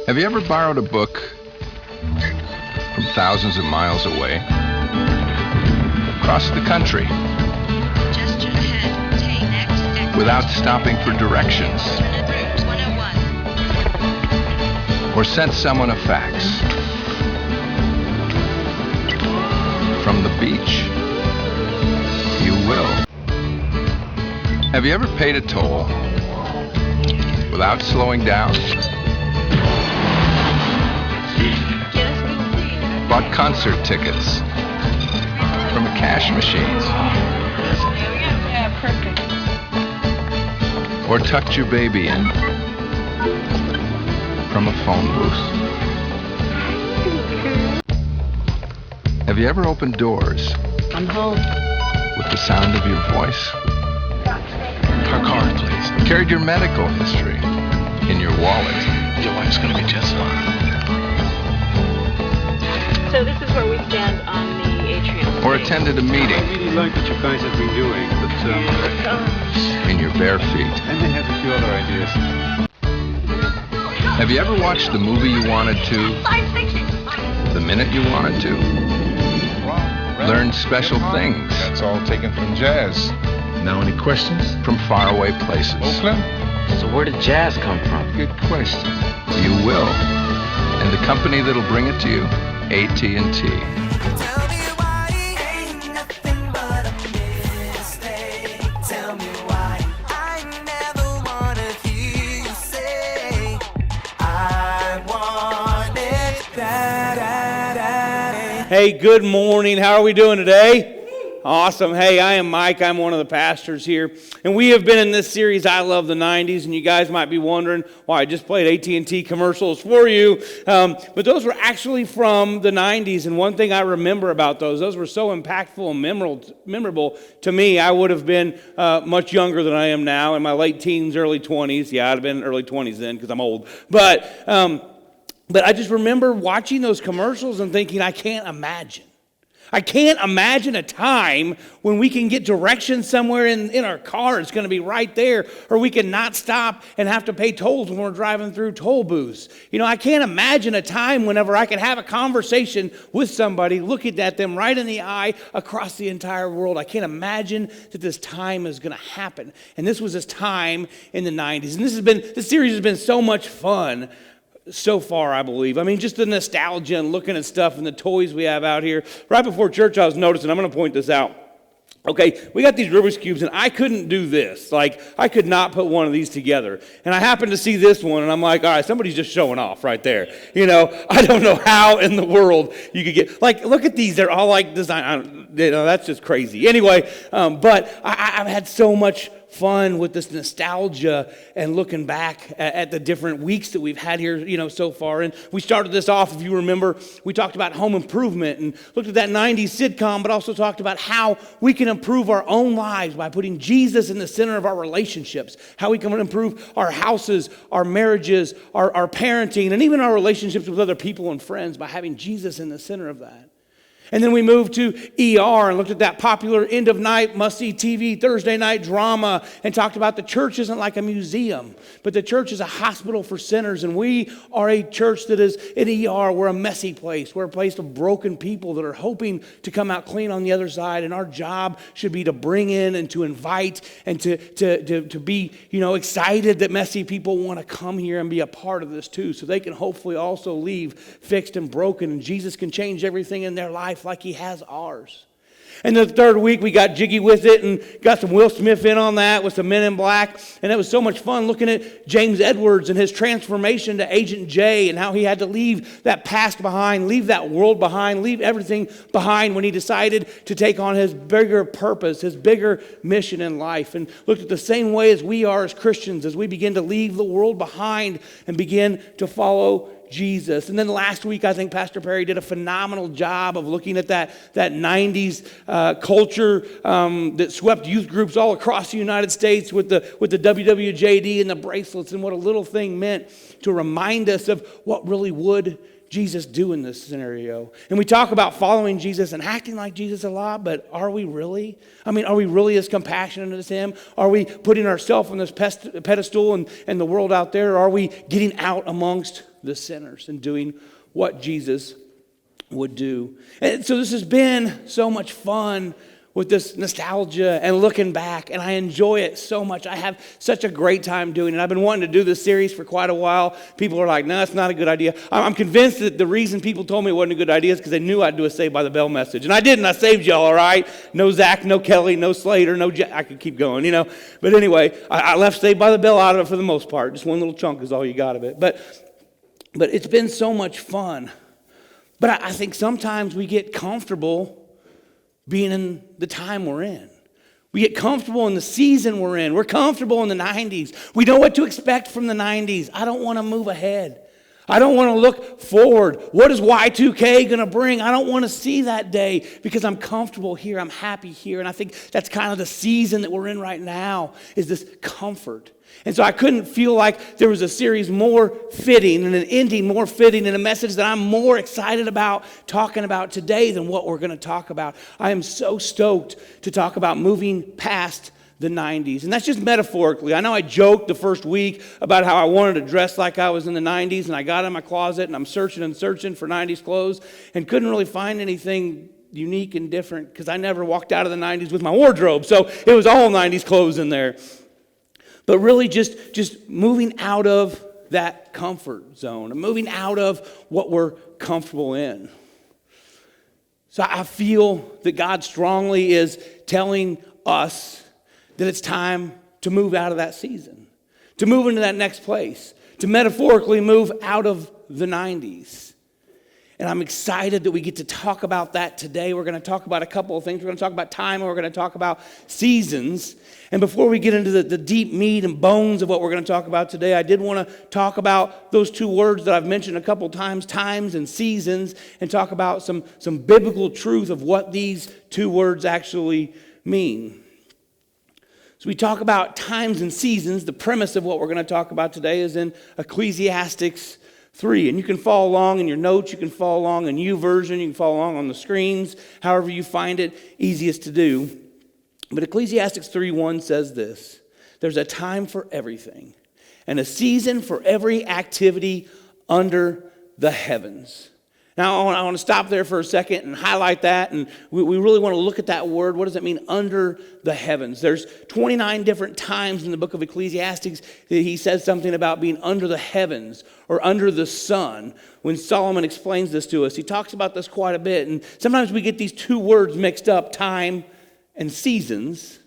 Have you ever borrowed a book from thousands of miles away? Across the country? Gesture ahead. Take next. Without stopping for directions? Alternate route 101. Or sent someone a fax? From the beach? You will. Have you ever paid a toll without slowing down? Bought concert tickets from a cash machine? Yeah, perfect. Or tucked your baby in from a phone booth? Have you ever opened doors? I'm home. With the sound of your voice? Our card, please. Carried your medical history in your wallet? Your wife's gonna be just fine. So this is where we stand on the atrium. Or attended a meeting? I really like what you guys have been doing, but in your bare feet? and they have a few other ideas. Have you ever watched the movie you wanted to, Science fiction. the minute you wanted to? Learned special things That's all taken from jazz. Now, any questions? from faraway places? Oakland? So where did jazz come from? Good question. You will. And the company that'll bring it to you, AT&T. Hey, good morning. How are we doing today? Awesome. Hey, I am Mike. I'm one of the pastors here. And we have been in this series, I Love the 90's. And you guys might be wondering why I just played AT&T commercials for you. But those were actually from the 90's. And one thing I remember about those were so impactful and memorable to me. I would have been much younger than I am now, in my late teens, early 20s. Yeah, I'd have been early 20s then because I'm old. But I just remember watching those commercials and thinking, I can't imagine a time when we can get directions somewhere in our car. It's going to be right there. Or we can not stop and have to pay tolls when we're driving through toll booths. You know, I can't imagine a time whenever I can have a conversation with somebody, looking at them right in the eye across the entire world. I can't imagine that this time is going to happen. And this was this time in the 90's. And this series has been so much fun so far, I believe. I mean, just the nostalgia and looking at stuff and the toys we have out here. Right before church, I was noticing, I'm going to point this out. Okay, we got these Rubik's Cubes, and I couldn't do this. Like, I could not put one of these together. And I happened to see this one, and I'm like, all right, somebody's just showing off right there. You know, I don't know how in the world you could get, like, look at these. They're all like designed. That's just crazy. Anyway, but I've had so much fun with this nostalgia and looking back at the different weeks that we've had here, you know, so far. And we started this off, if you remember, we talked about home improvement and looked at that 90's sitcom, but also talked about how we can improve our own lives by putting Jesus in the center of our relationships, how we can improve our houses, our marriages, our parenting, and even our relationships with other people and friends by having Jesus in the center of that. And then we moved to ER and looked at that popular end-of-night must-see TV Thursday night drama and talked about the church isn't like a museum, but the church is a hospital for sinners. And we are a church that is in ER. We're a messy place. We're a place of broken people that are hoping to come out clean on the other side. And our job should be to bring in and to invite and to be, you know, excited that messy people want to come here and be a part of this too, so they can hopefully also leave fixed and broken, and Jesus can change everything in their life like he has ours. And the third week, we got jiggy with it and got some Will Smith in on that with some Men in Black. And it was so much fun looking at James Edwards and his transformation to Agent J and how he had to leave that past behind, leave that world behind, leave everything behind when he decided to take on his bigger purpose, his bigger mission in life. And looked at the same way as we are as Christians as we begin to leave the world behind and begin to follow Jesus. And then last week, I think Pastor Perry did a phenomenal job of looking at that 90's culture that swept youth groups all across the United States with the WWJD and the bracelets, and what a little thing meant to remind us of what really would Jesus do in this scenario. And we talk about following Jesus and acting like Jesus a lot, but are we really? I mean, are we really as compassionate as him? Are we putting ourselves on this pedestal and the world out there? Or are we getting out amongst the sinners and doing what Jesus would do. And so this has been so much fun with this nostalgia and looking back, and I enjoy it so much. I have such a great time doing it. I've been wanting to do this series for quite a while. People are like, no, it's not a good idea. I'm convinced that the reason people told me it wasn't a good idea is because they knew I'd do a Saved by the Bell message. And I didn't. I saved y'all, all right? No Zach, no Kelly, no Slater, no I could keep going, But anyway, I left Saved by the Bell out of it for the most part. Just one little chunk is all you got of it. But it's been so much fun. But I think sometimes we get comfortable being in the time we're in. We get comfortable in the season we're in. We're comfortable in the 90s. We know what to expect from the 90s. I don't want to move ahead. I don't want to look forward. What is Y2K going to bring? I don't want to see that day because I'm comfortable here. I'm happy here. And I think that's kind of the season that we're in right now, is this comfort. And so I couldn't feel like there was a series more fitting and an ending more fitting and a message that I'm more excited about talking about today than what we're going to talk about. I am so stoked to talk about moving past the 90s. And that's just metaphorically. I know I joked the first week about how I wanted to dress like I was in the 90s, and I got in my closet and I'm searching for 90s clothes and couldn't really find anything unique and different because I never walked out of the 90s with my wardrobe. So it was all 90s clothes in there. But really just moving out of that comfort zone and moving out of what we're comfortable in. So I feel that God strongly is telling us that it's time to move out of that season, to move into that next place, to metaphorically move out of the 90s. And I'm excited that we get to talk about that today. We're going to talk about a couple of things. We're going to talk about time, and we're going to talk about seasons. And before we get into the deep meat and bones of what we're going to talk about today, I did want to talk about those two words that I've mentioned a couple times, times and seasons, and talk about some biblical truth of what these two words actually mean. So we talk about times and seasons. The premise of what we're going to talk about today is in Ecclesiastes 3. And you can follow along in your notes. You can follow along in YouVersion. You can follow along on the screens, however you find it easiest to do. But Ecclesiastes 3:1 says this: there's a time for everything and a season for every activity under the heavens. Now, I want to stop there for a second and highlight that, and we really want to look at that word. What does it mean, under the heavens? There's 29 different times in the book of Ecclesiastes that he says something about being under the heavens or under the sun. When Solomon explains this to us, he talks about this quite a bit, and sometimes we get these two words mixed up, time and seasons.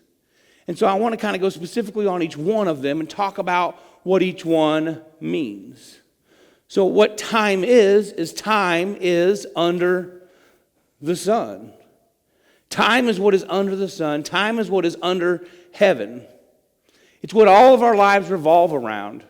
And so I want to kind of go specifically on each one of them and talk about what each one means. So what time is under the sun. Time is what is under the sun. Time is what is under heaven. It's what all of our lives revolve around.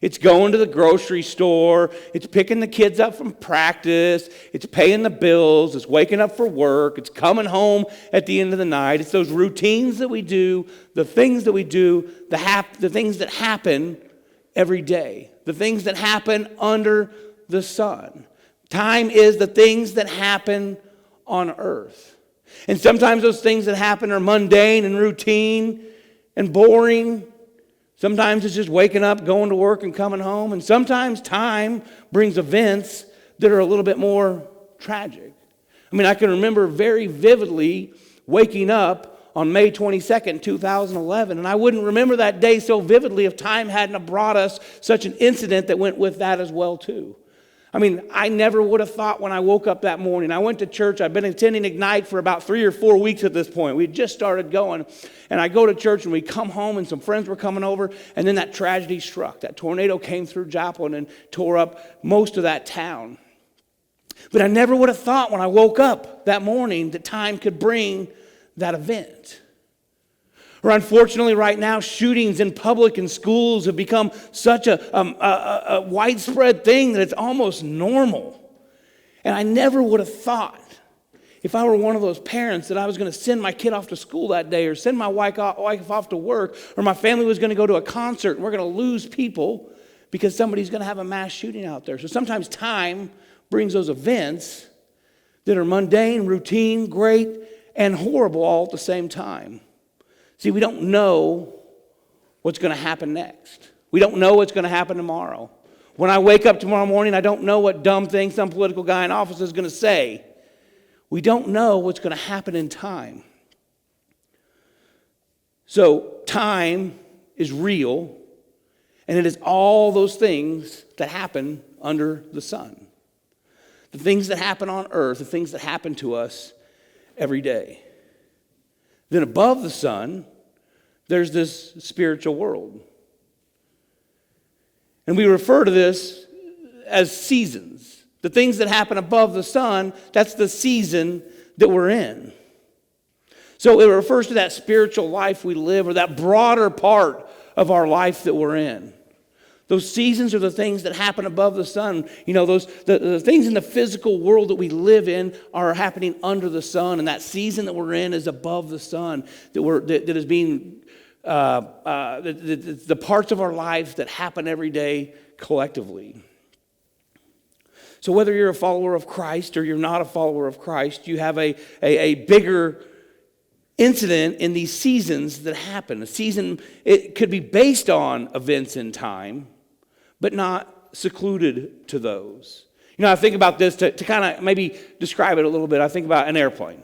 It's going to the grocery store. It's picking the kids up from practice. It's paying the bills. It's waking up for work. It's coming home at the end of the night. It's those routines that we do, the things that we do, the things that happen every day. The things that happen under the sun. Time is the things that happen on earth. And sometimes those things that happen are mundane and routine and boring. Sometimes it's just waking up, going to work, and coming home. And sometimes time brings events that are a little bit more tragic. I mean, I can remember very vividly waking up on May 22nd, 2011. And I wouldn't remember that day so vividly if time hadn't brought us such an incident that went with that as well, too. I mean, I never would have thought when I woke up that morning. I went to church. I've been attending Ignite for about 3 or 4 weeks at this point. We had just started going. And I go to church and we come home and some friends were coming over. And then that tragedy struck. That tornado came through Joplin and tore up most of that town. But I never would have thought when I woke up that morning that time could bring that event. Or unfortunately right now, shootings in public and schools have become such a widespread thing that it's almost normal. And I never would have thought, if I were one of those parents, that I was going to send my kid off to school that day or send my wife off to work, or my family was going to go to a concert and we're going to lose people because somebody's going to have a mass shooting out there. So sometimes time brings those events that are mundane, routine, great, and horrible all at the same time. See, we don't know what's going to happen next. We don't know what's going to happen tomorrow. When I wake up tomorrow morning, I don't know what dumb thing some political guy in office is going to say. We don't know what's going to happen in time. So time is real, and it is all those things that happen under the sun. The things that happen on earth, the things that happen to us every day. Then above the sun, there's this spiritual world. And we refer to this as seasons. The things that happen above the sun, that's the season that we're in. So it refers to that spiritual life we live, or that broader part of our life that we're in. Those seasons are the things that happen above the sun. You know, the things in the physical world that we live in are happening under the sun, and that season that we're in is above the sun. That is being the parts of our lives that happen every day collectively. So whether you're a follower of Christ or you're not a follower of Christ, you have a bigger incident in these seasons that happen. A season, it could be based on events in time, but not secluded to those. You know, I think about this to kind of maybe describe it a little bit. I think about an airplane.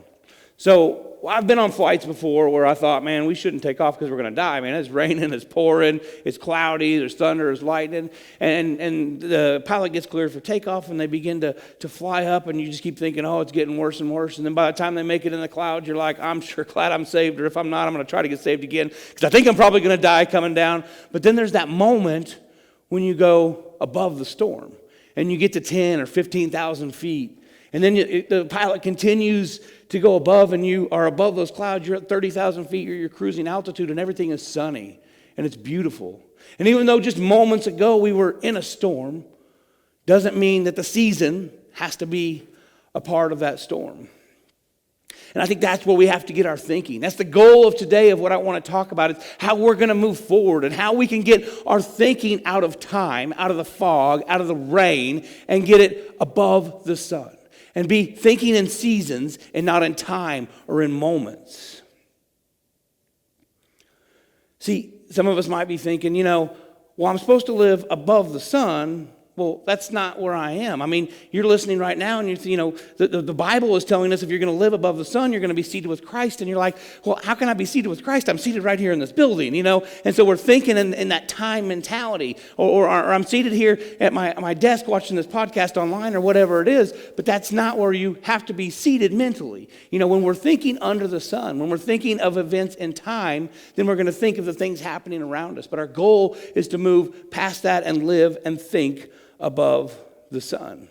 So I've been on flights before where I thought, man, we shouldn't take off because we're going to die. Man, it's raining, it's pouring, it's cloudy, there's thunder, there's lightning. And the pilot gets cleared for takeoff, and they begin to fly up, and you just keep thinking, oh, it's getting worse and worse. And then by the time they make it in the clouds, you're like, I'm sure glad I'm saved, or if I'm not, I'm going to try to get saved again because I think I'm probably going to die coming down. But then there's that moment when you go above the storm, and you get to 10 or 15,000 feet. And then the pilot continues to go above, and you are above those clouds. You're at 30,000 feet. You're cruising altitude, and everything is sunny, and it's beautiful. And even though just moments ago we were in a storm, doesn't mean that the season has to be a part of that storm. And I think that's where we have to get our thinking. That's the goal of today of what I want to talk about, is how we're going to move forward and how we can get our thinking out of time, out of the fog, out of the rain, and get it above the sun. And be thinking in seasons and not in time or in moments. See, some of us might be thinking, well, I'm supposed to live above the sun. Well, that's not where I am. I mean, you're listening right now, and the Bible is telling us if you're going to live above the sun, you're going to be seated with Christ. And you're like, well, how can I be seated with Christ? I'm seated right here in this building, And so we're thinking in that time mentality. Or I'm seated here at my desk watching this podcast online or whatever it is. But that's not where you have to be seated mentally. When we're thinking under the sun, when we're thinking of events in time, then we're going to think of the things happening around us. But our goal is to move past that and live and think above the sun.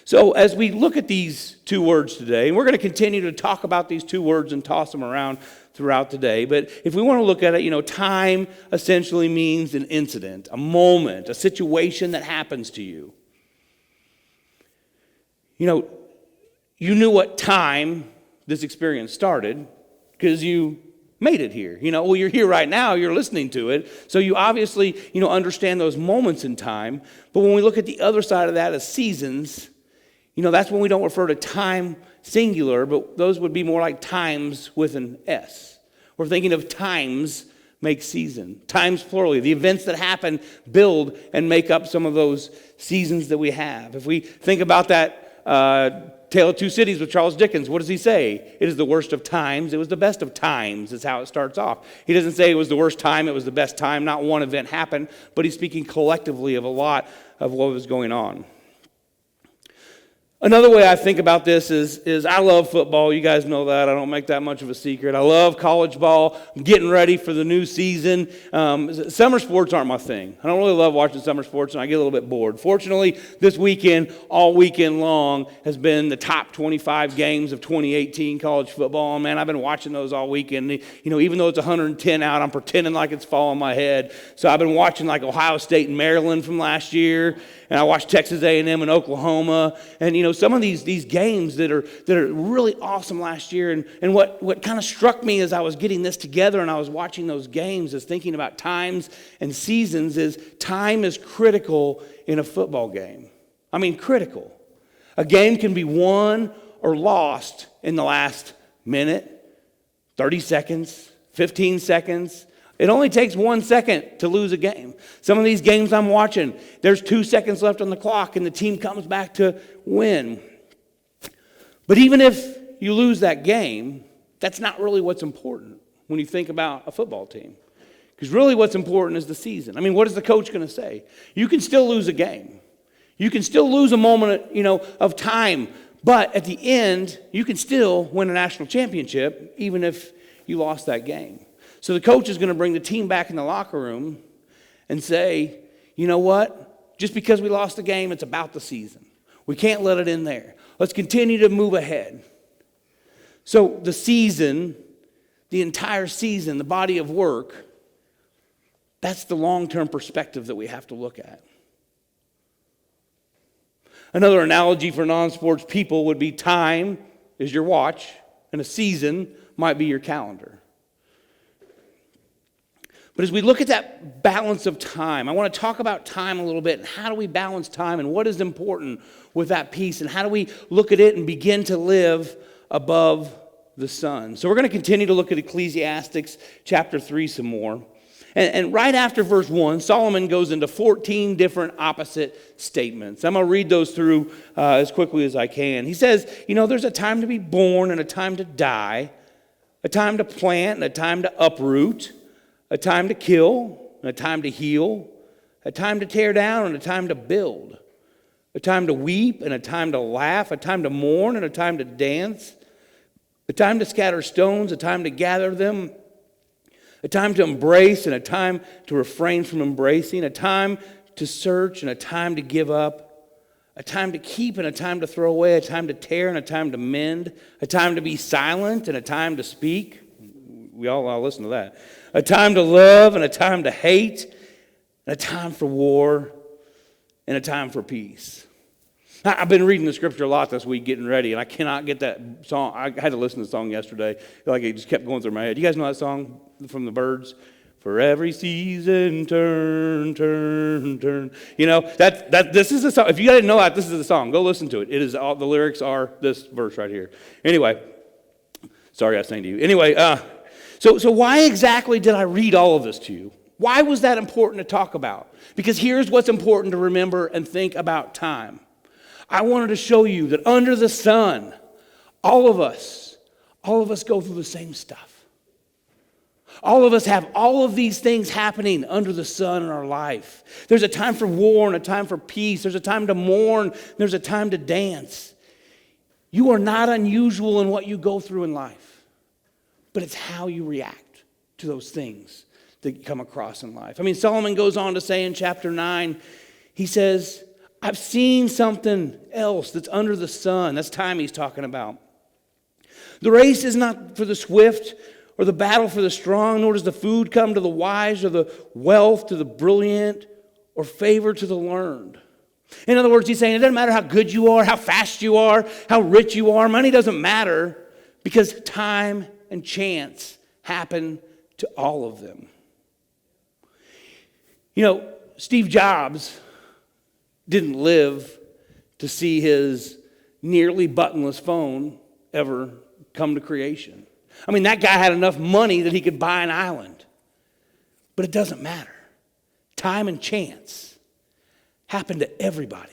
So as we look at these two words today, and we're going to continue to talk about these two words and toss them around throughout the day, but if we want to look at it, time essentially means an incident, a moment, a situation that happens to you. You knew what time this experience started because you made it here. Well, you're here right now, you're listening to it. So you obviously, understand those moments in time. But when we look at the other side of that as seasons, that's when we don't refer to time singular, but those would be more like times with an S. We're thinking of times make season. Times plurally. The events that happen build and make up some of those seasons that we have. If we think about that Tale of Two Cities with Charles Dickens, what does he say? It is the worst of times, it was the best of times, is how it starts off. He doesn't say it was the worst time, it was the best time. Not one event happened, but he's speaking collectively of a lot of what was going on. Another way I think about this is I love football. You guys know that. I don't make that much of a secret. I love college ball. I'm getting ready for the new season. Summer sports aren't my thing. I don't really love watching summer sports, and I get a little bit bored. Fortunately, this weekend, all weekend long, has been the top 25 games of 2018 college football. And man, I've been watching those all weekend. Even though it's 110 out, I'm pretending like it's fall on my head. So I've been watching like Ohio State and Maryland from last year, and I watched Texas A&M and Oklahoma, and some of these games that are really awesome last year. And what kind of struck me as I was getting this together and I was watching those games is thinking about times and seasons is time is critical in a football game. I mean, critical. A game can be won or lost in the last minute, 30 seconds, 15 seconds. It only takes 1 second to lose a game. Some of these games I'm watching, there's 2 seconds left on the clock and the team comes back to win. But even if you lose that game, that's not really what's important when you think about a football team. Because really what's important is the season. I mean, what is the coach going to say? You can still lose a game. You can still lose a moment, of time. But at the end, you can still win a national championship, even if you lost that game. So the coach is going to bring the team back in the locker room and say, you know what? Just because we lost the game, it's about the season. We can't let it in there. Let's continue to move ahead. So the season, the entire season, the body of work, that's the long-term perspective that we have to look at. Another analogy for non-sports people would be time is your watch, and a season might be your calendar. But as we look at that balance of time, I want to talk about time a little bit, and how do we balance time, and what is important with that piece, and how do we look at it and begin to live above the sun. So we're going to continue to look at Ecclesiastes chapter 3 some more. And right after verse 1, Solomon goes into 14 different opposite statements. I'm going to read those through as quickly as I can. He says, there's a time to be born and a time to die, a time to plant and a time to uproot, a time to kill and a time to heal, a time to tear down and a time to build, a time to weep and a time to laugh, a time to mourn and a time to dance, a time to scatter stones, a time to gather them, a time to embrace and a time to refrain from embracing, a time to search and a time to give up, a time to keep and a time to throw away, a time to tear and a time to mend, a time to be silent and a time to speak. We all listen to that. A time to love and a time to hate, and a time for war and a time for peace. I've been reading the scripture a lot this week getting ready, and I cannot get that song. I had to listen to the song yesterday. Like it just kept going through my head. You guys know that song from the Byrds? For every season, turn, turn, turn. This is the song. If you didn't know that, this is the song. Go listen to it. It is all the lyrics are this verse right here. Anyway, sorry I sang to you. Anyway, so why exactly did I read all of this to you? Why was that important to talk about? Because here's what's important to remember and think about time. I wanted to show you that under the sun, all of us go through the same stuff. All of us have all of these things happening under the sun in our life. There's a time for war and a time for peace. There's a time to mourn. There's a time to dance. You are not unusual in what you go through in life, but it's how you react to those things that you come across in life. I mean, Solomon goes on to say in chapter 9, he says, I've seen something else that's under the sun. That's time he's talking about. The race is not for the swift or the battle for the strong, nor does the food come to the wise or the wealth to the brilliant or favor to the learned. In other words, he's saying it doesn't matter how good you are, how fast you are, how rich you are. Money doesn't matter because time and chance happen to all of them. Steve Jobs didn't live to see his nearly buttonless phone ever come to creation. I mean, that guy had enough money that he could buy an island. But it doesn't matter. Time and chance happen to everybody.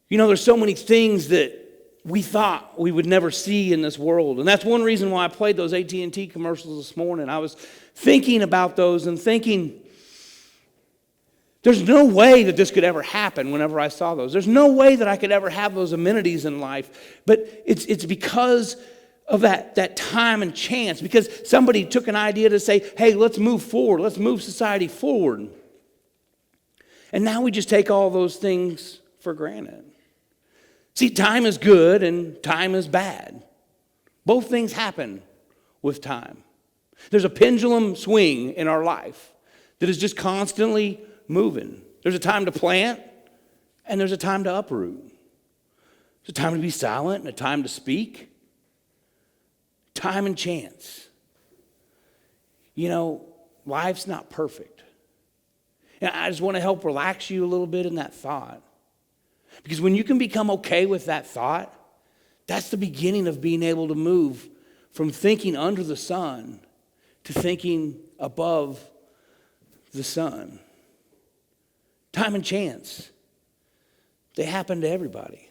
There's so many things that we thought we would never see in this world. And that's one reason why I played those AT&T commercials this morning. I was thinking about those and thinking, there's no way that this could ever happen whenever I saw those. There's no way that I could ever have those amenities in life. But it's because of that time and chance. Because somebody took an idea to say, hey, let's move forward. Let's move society forward. And now we just take all those things for granted. See, time is good and time is bad. Both things happen with time. There's a pendulum swing in our life that is just constantly moving. There's a time to plant and there's a time to uproot. There's a time to be silent and a time to speak. Time and chance. Life's not perfect. And I just want to help relax you a little bit in that thought. Because when you can become okay with that thought, that's the beginning of being able to move from thinking under the sun to thinking above the sun. Time and chance, they happen to everybody.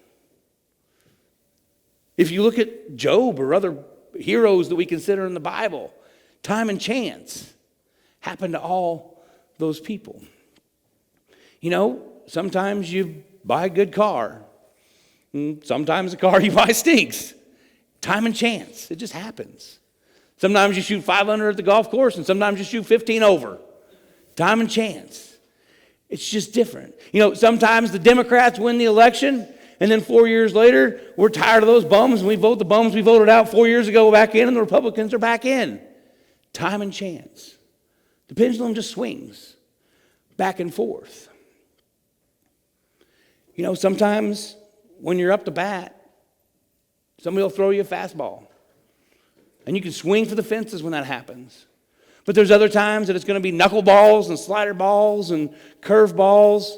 If you look at Job or other heroes that we consider in the Bible, time and chance happen to all those people. You know, sometimes you buy a good car. Sometimes the car you buy stinks. Time and chance. It just happens. Sometimes you shoot 500 at the golf course and sometimes you shoot 15 over. Time and chance. It's just different. You know, sometimes the Democrats win the election and then 4 years later, we're tired of those bums and we vote the bums we voted out 4 years ago back in and the Republicans are back in. Time and chance. The pendulum just swings back and forth. You know, sometimes when you're up to bat, somebody will throw you a fastball. And you can swing for the fences when that happens. But there's other times that it's going to be knuckleballs and slider balls and curve balls.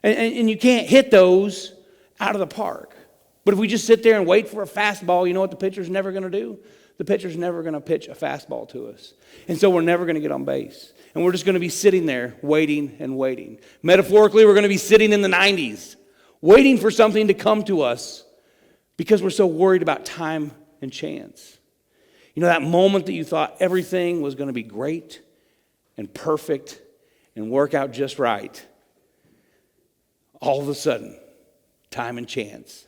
And you can't hit those out of the park. But if we just sit there and wait for a fastball, you know what the pitcher's never going to do? The pitcher's never going to pitch a fastball to us. And so we're never going to get on base. And we're just going to be sitting there waiting and waiting. Metaphorically, we're going to be sitting in the 90s, waiting for something to come to us because we're so worried about time and chance. You know, that moment that you thought everything was going to be great and perfect and work out just right, all of a sudden, time and chance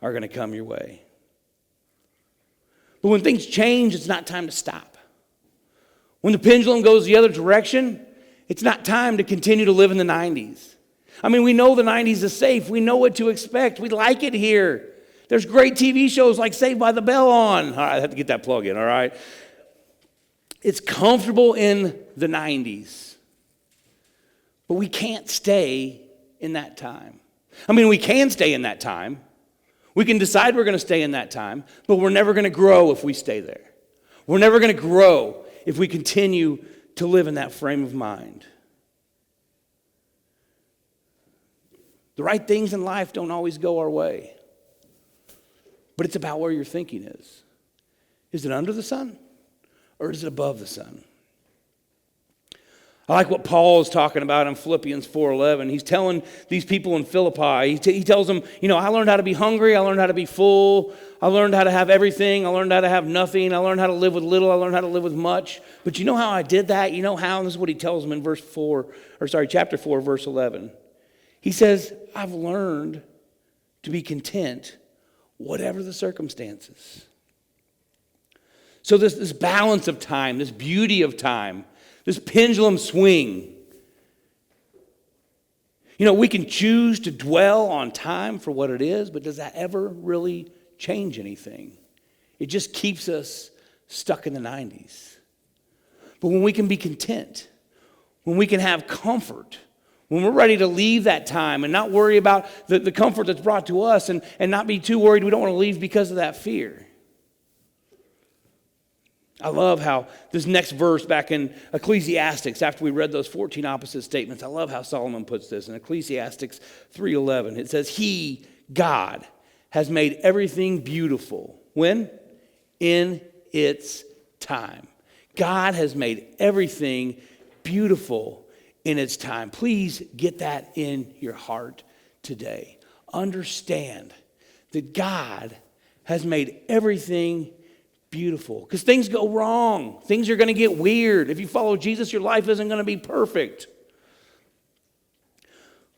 are going to come your way. But when things change, it's not time to stop. When the pendulum goes the other direction, it's not time to continue to live in the 90s. I mean, we know the 90s is safe. We know what to expect. We like it here. There's great TV shows like Saved by the Bell on. All right, I have to get that plug in, all right? It's comfortable in the 90s. But we can't stay in that time. I mean, we can stay in that time. We can decide we're going to stay in that time, but we're never going to grow if we stay there. We're never going to grow if we continue to live in that frame of mind. The right things in life don't always go our way. But it's about where your thinking is. Is it under the sun or is it above the sun? I like what Paul is talking about in Philippians 4:11. He's telling these people in Philippi, he tells them, you know, I learned how to be hungry, I learned how to be full, I learned how to have everything, I learned how to have nothing, I learned how to live with little, I learned how to live with much. But you know how I did that? You know how? And this is what he tells them in chapter 4, verse 11. He says, I've learned to be content whatever the circumstances. So this balance of time, this beauty of time, this pendulum swing. You know, we can choose to dwell on time for what it is, but does that ever really change anything? It just keeps us stuck in the 90s. But when we can be content, when we can have comfort, when we're ready to leave that time and not worry about the comfort that's brought to us and not be too worried we don't want to leave because of that fear. I love how this next verse back in Ecclesiastes, after we read those 14 opposite statements, I love how Solomon puts this in Ecclesiastes 3:11. It says, He, God, has made everything beautiful. When? In its time. God has made everything beautiful in its time. Please get that in your heart today. Understand that God has made everything beautiful. Because things go wrong. Things are going to get weird. If you follow Jesus, your life isn't going to be perfect.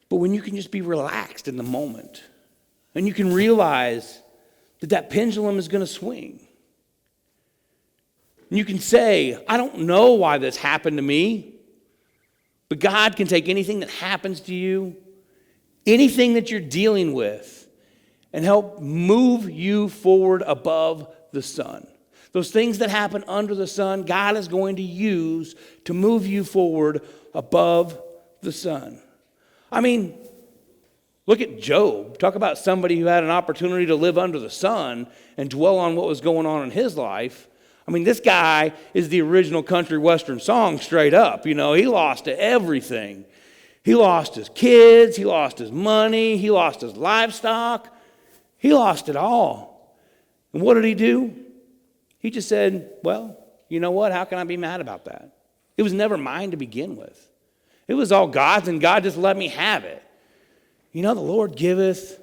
But when you can just be relaxed in the moment, and you can realize that pendulum is going to swing. And you can say, I don't know why this happened to me, but God can take anything that happens to you, anything that you're dealing with, and help move you forward above the sun. Those things that happen under the sun, God is going to use to move you forward above the sun. I mean, look at Job. Talk about somebody who had an opportunity to live under the sun and dwell on what was going on in his life. I mean, this guy is the original country western song straight up. You know, he lost everything. He lost his kids. He lost his money. He lost his livestock. He lost it all. And what did he do? He just said, well, you know what? How can I be mad about that? It was never mine to begin with. It was all God's, and God just let me have it. You know, the Lord giveth,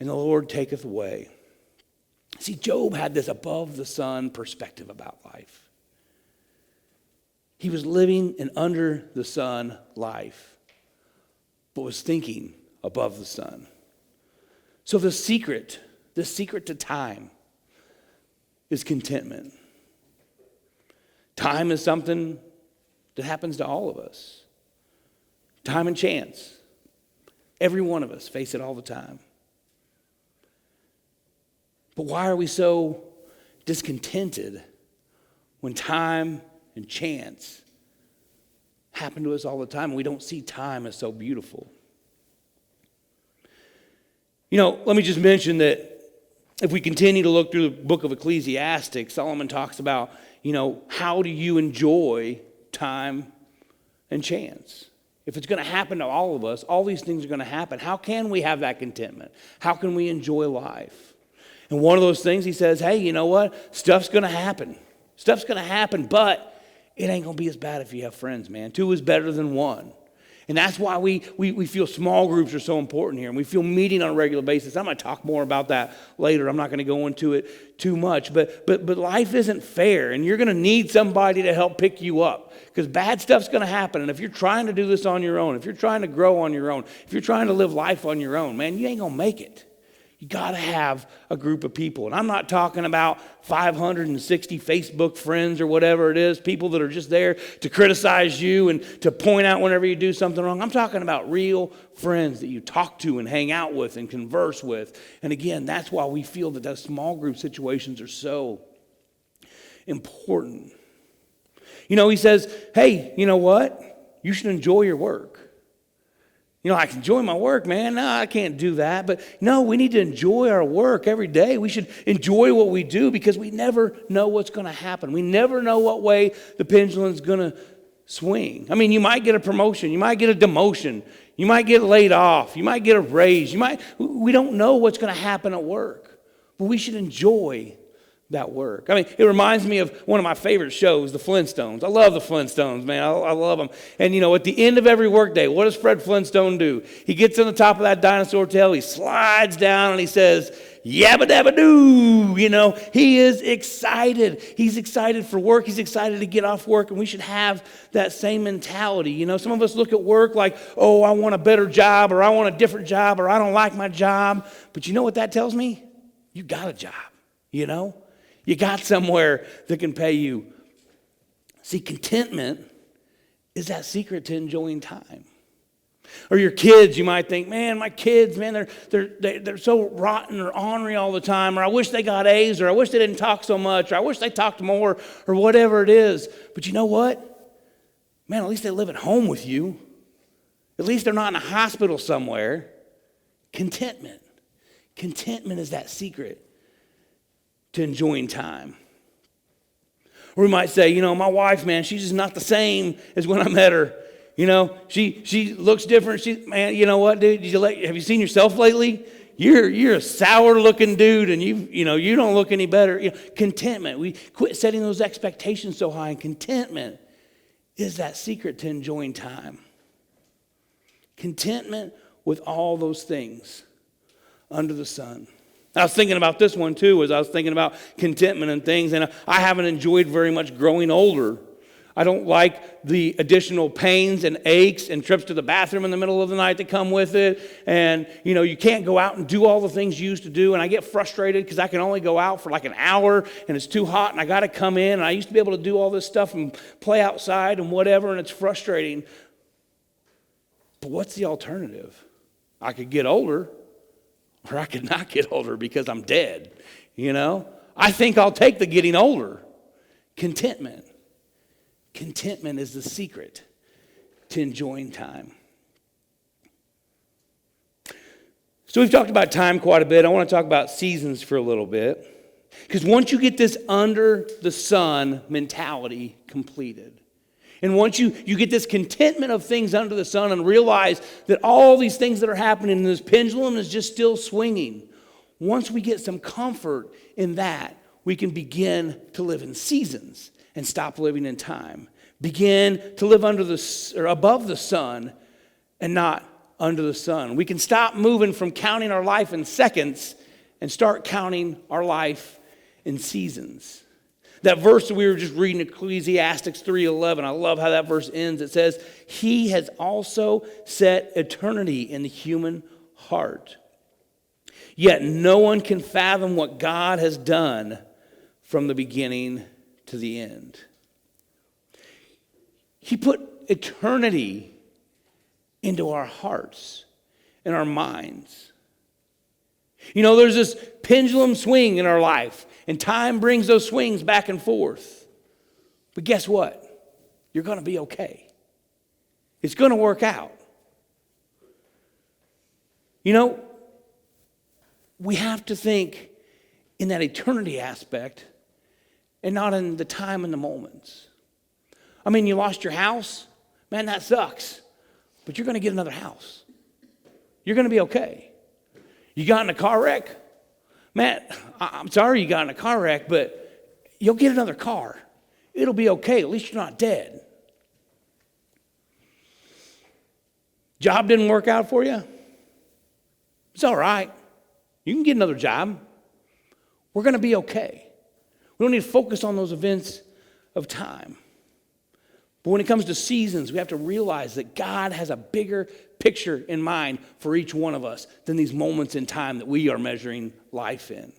and the Lord taketh away. See, Job had this above the sun perspective about life. He was living an under the sun life, but was thinking above the sun. So the secret to time is contentment. Time is something that happens to all of us. Time and chance. Every one of us face it all the time. But why are we so discontented when time and chance happen to us all the time and we don't see time as so beautiful? You know, let me just mention that if we continue to look through the book of Ecclesiastes, Solomon talks about, you know, how do you enjoy time and chance? If it's going to happen to all of us, all these things are going to happen. How can we have that contentment? How can we enjoy life? And one of those things, he says, hey, you know what? Stuff's going to happen. Stuff's going to happen, but it ain't going to be as bad if you have friends, man. 2 is better than 1. And that's why we feel small groups are so important here. And we feel meeting on a regular basis. I'm going to talk more about that later. I'm not going to go into it too much. But life isn't fair. And you're going to need somebody to help pick you up. Because bad stuff's going to happen. And if you're trying to do this on your own, if you're trying to grow on your own, if you're trying to live life on your own, man, you ain't going to make it. You got to have a group of people. And I'm not talking about 560 Facebook friends or whatever it is, people that are just there to criticize you and to point out whenever you do something wrong. I'm talking about real friends that you talk to and hang out with and converse with. And again, that's why we feel that those small group situations are so important. You know, he says, hey, you know what? You should enjoy your work. You know, I can enjoy my work, man. No, I can't do that. But no, we need to enjoy our work every day. We should enjoy what we do because we never know what's going to happen. We never know what way the pendulum's going to swing. I mean, you might get a promotion. You might get a demotion. You might get laid off. You might get a raise. We don't know what's going to happen at work. But we should enjoy that work. I mean, it reminds me of one of my favorite shows, The Flintstones. I love The Flintstones, man. I love them. And, you know, at the end of every workday, what does Fred Flintstone do? He gets on the top of that dinosaur tail, he slides down, and he says, yabba dabba doo. You know, he is excited. He's excited for work. He's excited to get off work, and we should have that same mentality. You know, some of us look at work like, oh, I want a better job, or I want a different job, or I don't like my job. But you know what that tells me? You got a job, you know? You got somewhere that can pay you. See, contentment is that secret to enjoying time. Or your kids, you might think, man, my kids, man, they're so rotten or ornery all the time, or I wish they got A's, or I wish they didn't talk so much, or I wish they talked more, or whatever it is. But you know what? Man, at least they live at home with you. At least they're not in a hospital somewhere. Contentment. Contentment is that secret to enjoying time. Or we might say, you know, my wife, man, she's just not the same as when I met her. You know, she looks different. Man, you know what, dude? Have you seen yourself lately? You're a sour-looking dude, and you don't look any better. You know, contentment. We quit setting those expectations so high, and contentment is that secret to enjoying time. Contentment with all those things under the sun. I was thinking about this one too, as I was thinking about contentment and things, and I haven't enjoyed very much growing older. I don't like the additional pains and aches and trips to the bathroom in the middle of the night that come with it. And, you know, you can't go out and do all the things you used to do. And I get frustrated because I can only go out for like an hour and it's too hot and I got to come in. And I used to be able to do all this stuff and play outside and whatever, and it's frustrating. But what's the alternative? I could get older, or I could not get older because I'm dead, you know? I think I'll take the getting older. Contentment. Contentment is the secret to enjoying time. So we've talked about time quite a bit. I want to talk about seasons for a little bit. Because once you get this under the sun mentality completed, and once you get this contentment of things under the sun and realize that all these things that are happening in this pendulum is just still swinging, once we get some comfort in that, we can begin to live in seasons and stop living in time. Begin to live above the sun and not under the sun. We can stop moving from counting our life in seconds and start counting our life in seasons. That verse that we were just reading, Ecclesiastes 3:11, I love how that verse ends. It says, he has also set eternity in the human heart. Yet no one can fathom what God has done from the beginning to the end. He put eternity into our hearts and our minds. You know, there's this pendulum swing in our life, and time brings those swings back and forth. But guess what? You're going to be okay. It's going to work out. You know, we have to think in that eternity aspect and not in the time and the moments. I mean, you lost your house. Man, that sucks. But you're going to get another house. You're going to be okay. You got in a car wreck. Man, I'm sorry you got in a car wreck, but you'll get another car. It'll be okay. At least you're not dead. Job didn't work out for you? It's all right. You can get another job. We're going to be okay. We don't need to focus on those events of time. But when it comes to seasons, we have to realize that God has a bigger picture in mind for each one of us than these moments in time that we are measuring life in.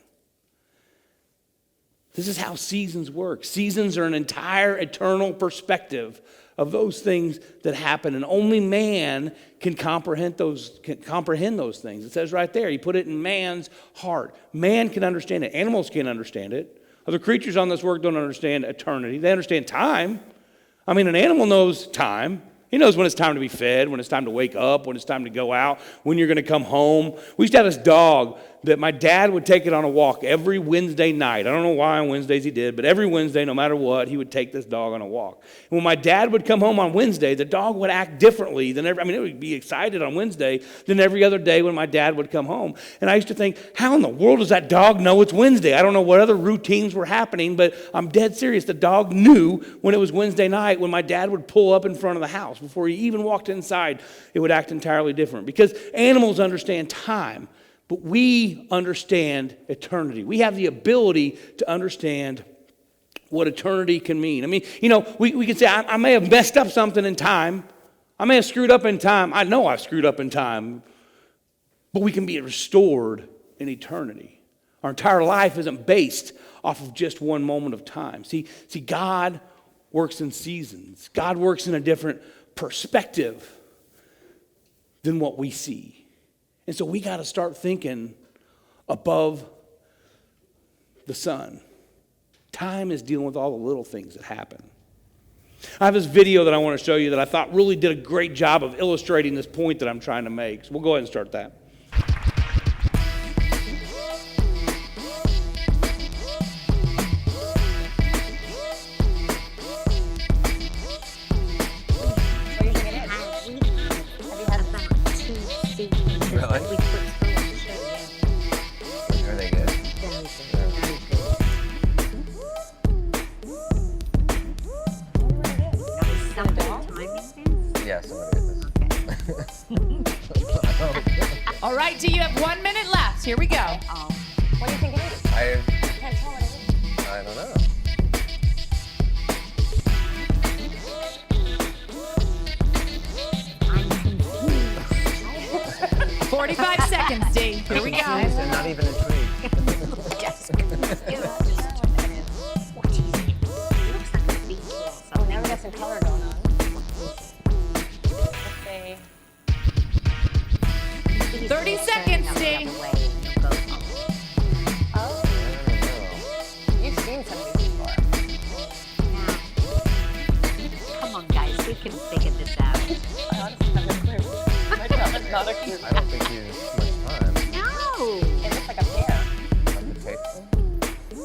This is how seasons work. Seasons are an entire eternal perspective of those things that happen, and only man can comprehend those things. It says right there, he put it in man's heart. Man can understand it. Animals can't understand it. Other creatures on this work don't understand eternity. They understand time. I mean, an animal knows time. He knows when it's time to be fed, when it's time to wake up, when it's time to go out, when you're going to come home. We used to have this dog that my dad would take it on a walk every Wednesday night. I don't know why on Wednesdays he did, but every Wednesday, no matter what, he would take this dog on a walk. And when my dad would come home on Wednesday, the dog would act differently than it would be excited on Wednesday than every other day when my dad would come home. And I used to think, how in the world does that dog know it's Wednesday? I don't know what other routines were happening, but I'm dead serious. The dog knew when it was Wednesday night when my dad would pull up in front of the house. Before he even walked inside, it would act entirely different. Because animals understand time, but we understand eternity. We have the ability to understand what eternity can mean. I mean, you know, we can say, I may have messed up something in time. I may have screwed up in time. I know I've screwed up in time. But we can be restored in eternity. Our entire life isn't based off of just one moment of time. See, God works in seasons. God works in a different perspective than what we see. And so we got to start thinking above the sun. Time is dealing with all the little things that happen. I have this video that I want to show you that I thought really did a great job of illustrating this point that I'm trying to make. So we'll go ahead and start that. All right, do you have 1 minute left? Here we go. What do you think it is? I can't tell what it is. I don't know. 45 seconds, D. Here we go. And not even intrigued. Yes. Oh, now we got some color going on. Let's see. 30 seconds, D. Oh. You've seen some of these before. Come on, guys, we can figure this out. I honestly have no clue. My job is not a clue. I don't think you need much time. No. It looks like a pear. A potato.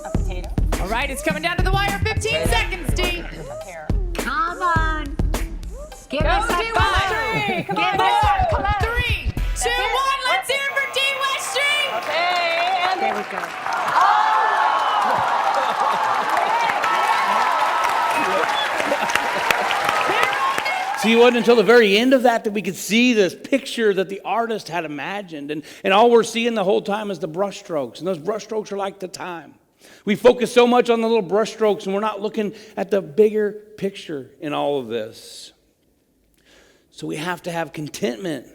A potato. All right, it's coming down to the wire. 15 seconds, D. A pear. Come on. Give Go, us a D. five. Westry. Come on, Give us boy. Come on. 3, 2, 1. Let's hear it for D. Westry. Okay, and There we go. oh! See, it wasn't until the very end of that we could see this picture that the artist had imagined. And all we're seeing the whole time is the brush strokes. And those brush strokes are like the time. We focus so much on the little brush strokes and we're not looking at the bigger picture in all of this. So we have to have contentment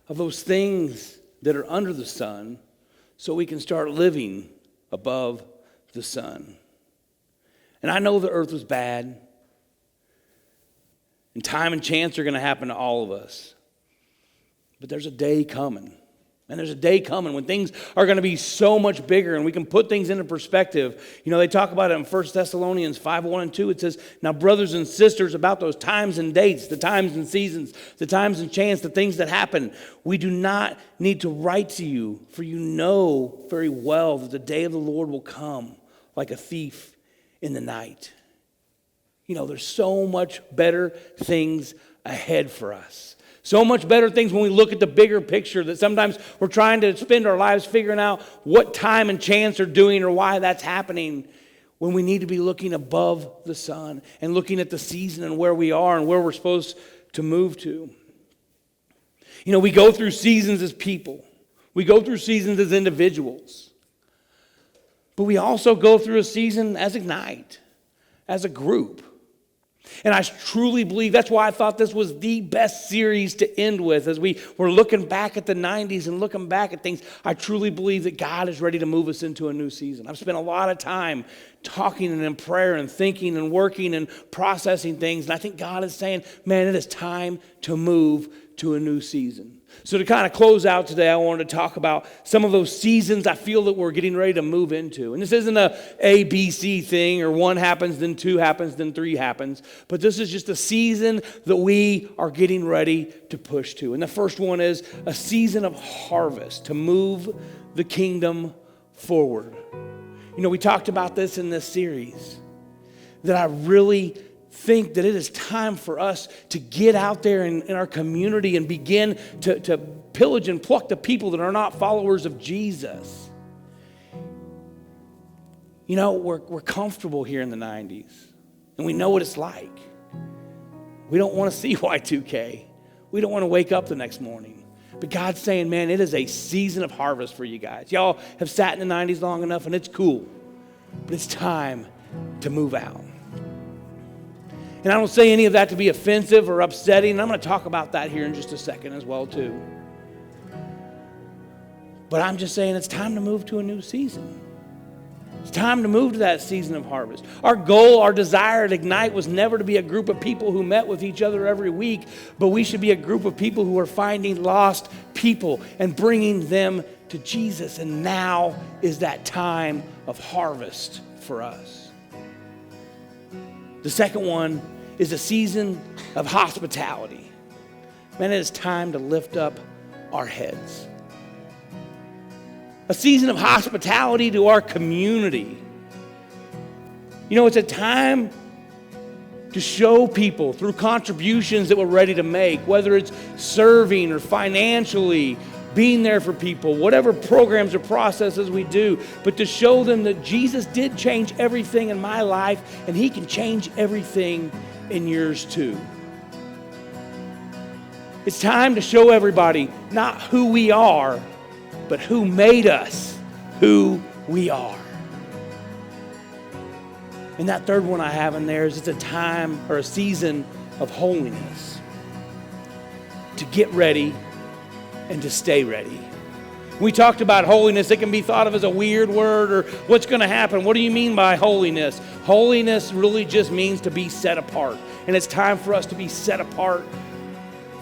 of those things that are under the sun so we can start living above the sun. And I know the earth was bad. And time and chance are going to happen to all of us. But there's a day coming. And there's a day coming when things are going to be so much bigger and we can put things into perspective. You know, they talk about it in 1 Thessalonians 5:1-2. It says, now brothers and sisters, about those times and dates, the times and seasons, the times and chance, the things that happen, we do not need to write to you, for you know very well that the day of the Lord will come like a thief in the night. You know, there's so much better things ahead for us. So much better things when we look at the bigger picture that sometimes we're trying to spend our lives figuring out what time and chance are doing or why that's happening, when we need to be looking above the sun and looking at the season and where we are and where we're supposed to move to. You know, we go through seasons as people. We go through seasons as individuals. But we also go through a season as Ignite, as a group. And I truly believe that's why I thought this was the best series to end with. As we were looking back at the 90s and looking back at things, I truly believe that God is ready to move us into a new season. I've spent a lot of time talking and in prayer and thinking and working and processing things. And I think God is saying, man, it is time to move to a new season. So to kind of close out today, I wanted to talk about some of those seasons I feel that we're getting ready to move into. And this isn't a B, C thing, or 1 happens, then 2 happens, then 3 happens. But this is just a season that we are getting ready to push to. And the first one is a season of harvest, to move the kingdom forward. You know, we talked about this in this series, that I really think that it is time for us to get out there in our community and begin to pillage and pluck the people that are not followers of Jesus. You know, we're comfortable here in the 90s, and we know what it's like. We don't want to see Y2K. We don't want to wake up the next morning. But God's saying, man, it is a season of harvest for you guys. Y'all have sat in the 90s long enough, and it's cool. But it's time to move out. And I don't say any of that to be offensive or upsetting. And I'm going to talk about that here in just a second as well, too. But I'm just saying it's time to move to a new season. It's time to move to that season of harvest. Our goal, our desire at Ignite was never to be a group of people who met with each other every week, but we should be a group of people who are finding lost people and bringing them to Jesus. And now is that time of harvest for us. The second one is a season of hospitality. Man, it is time to lift up our heads. A season of hospitality to our community. You know, it's a time to show people through contributions that we're ready to make, whether it's serving or financially, being there for people, whatever programs or processes we do, but to show them that Jesus did change everything in my life and he can change everything in yours too. It's time to show everybody not who we are, but who made us who we are. And that third one I have in there is it's a time or a season of holiness. To get ready and to stay ready. We talked about holiness. It can be thought of as a weird word, or what's going to happen. What do you mean by holiness? Holiness really just means to be set apart. And it's time for us to be set apart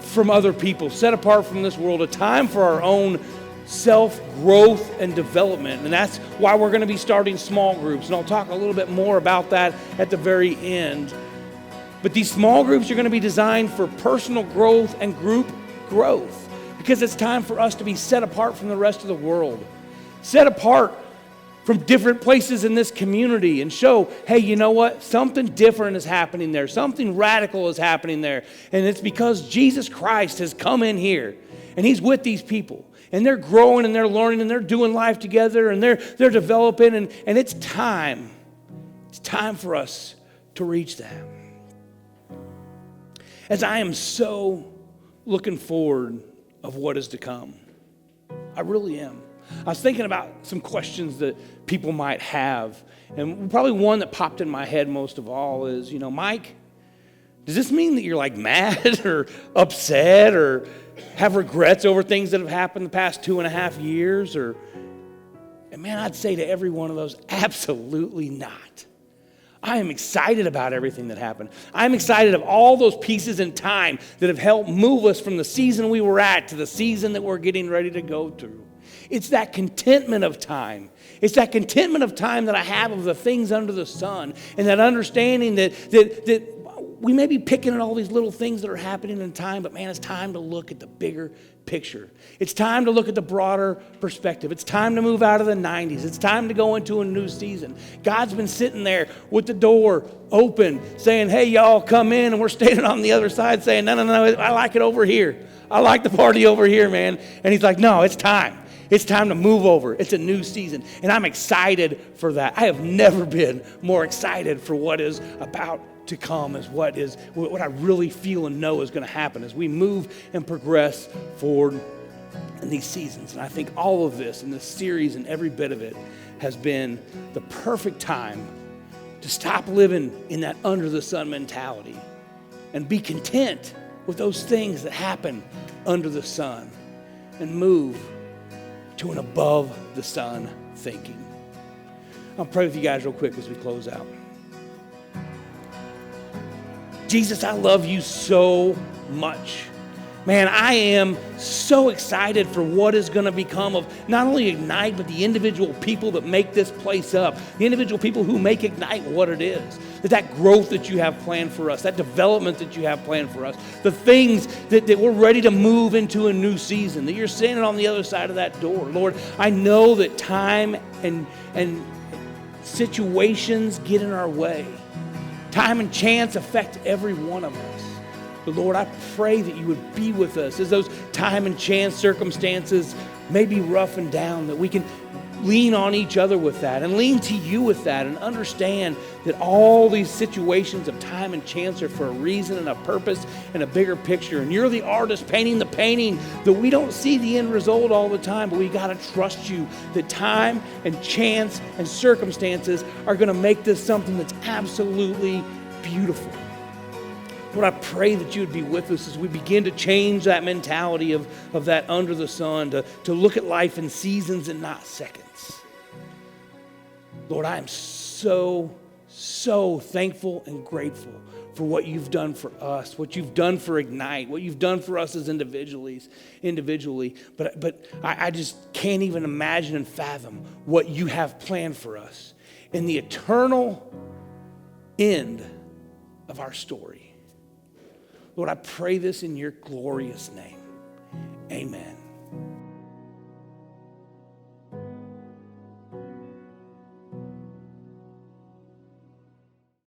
from other people, set apart from this world, a time for our own self-growth and development. And that's why we're going to be starting small groups. And I'll talk a little bit more about that at the very end. But these small groups are going to be designed for personal growth and group growth. Because it's time for us to be set apart from the rest of the world. Set apart from different places in this community and show, hey, you know what? Something different is happening there. Something radical is happening there. And it's because Jesus Christ has come in here and he's with these people. And they're growing and they're learning and they're doing life together and they're developing. And it's time. It's time for us to reach them. as I am so looking forward of what is to come. I really am. I was thinking about some questions that people might have, and probably one that popped in my head most of all is, Mike, does this mean that you're like mad or upset or have regrets over things that have happened the past 2.5 years? And man, I'd say to every one of those, absolutely not. I am excited about everything that happened. I'm excited of all those pieces in time that have helped move us from the season we were at to the season that we're getting ready to go through. It's that contentment of time. It's that contentment of time that I have of the things under the sun, and that understanding that we may be picking at all these little things that are happening in time, but man, it's time to look at the bigger picture. It's time to look at the broader perspective. It's time to move out of the 90s. It's time to go into a new season. God's been sitting there with the door open saying, hey, y'all come in, and we're standing on the other side saying, no, I like it over here. I like the party over here, man. And he's like, no, it's time. It's time to move over. It's a new season. And I'm excited for that. I have never been more excited for what is about to come, as what I really feel and know is going to happen as we move and progress forward in these seasons. And I think all of this in this series and every bit of it has been the perfect time to stop living in that under the sun mentality and be content with those things that happen under the sun and move to an above the sun thinking. I'll pray with you guys real quick as we close out. Jesus, I love you so much. Man, I am so excited for what is going to become of not only Ignite, but the individual people that make this place up, the individual people who make Ignite what it is. That growth that you have planned for us, that development that you have planned for us, the things that we're ready to move into a new season, that you're standing on the other side of that door. Lord, I know that time and situations get in our way. Time and chance affect every one of us. But Lord, I pray that you would be with us as those time and chance circumstances may be rough and down, that we can lean on each other with that and lean to you with that and understand that all these situations of time and chance are for a reason and a purpose and a bigger picture. And you're the artist painting the painting, that we don't see the end result all the time, but we got to trust you that time and chance and circumstances are going to make this something that's absolutely beautiful. Lord, I pray that you would be with us as we begin to change that mentality of that under the sun, to look at life in seasons and not seconds. Lord, I am so thankful and grateful for what you've done for us, what you've done for Ignite, what you've done for us as individually. But I just can't even imagine and fathom what you have planned for us in the eternal end of our story. Lord, I pray this in your glorious name. Amen.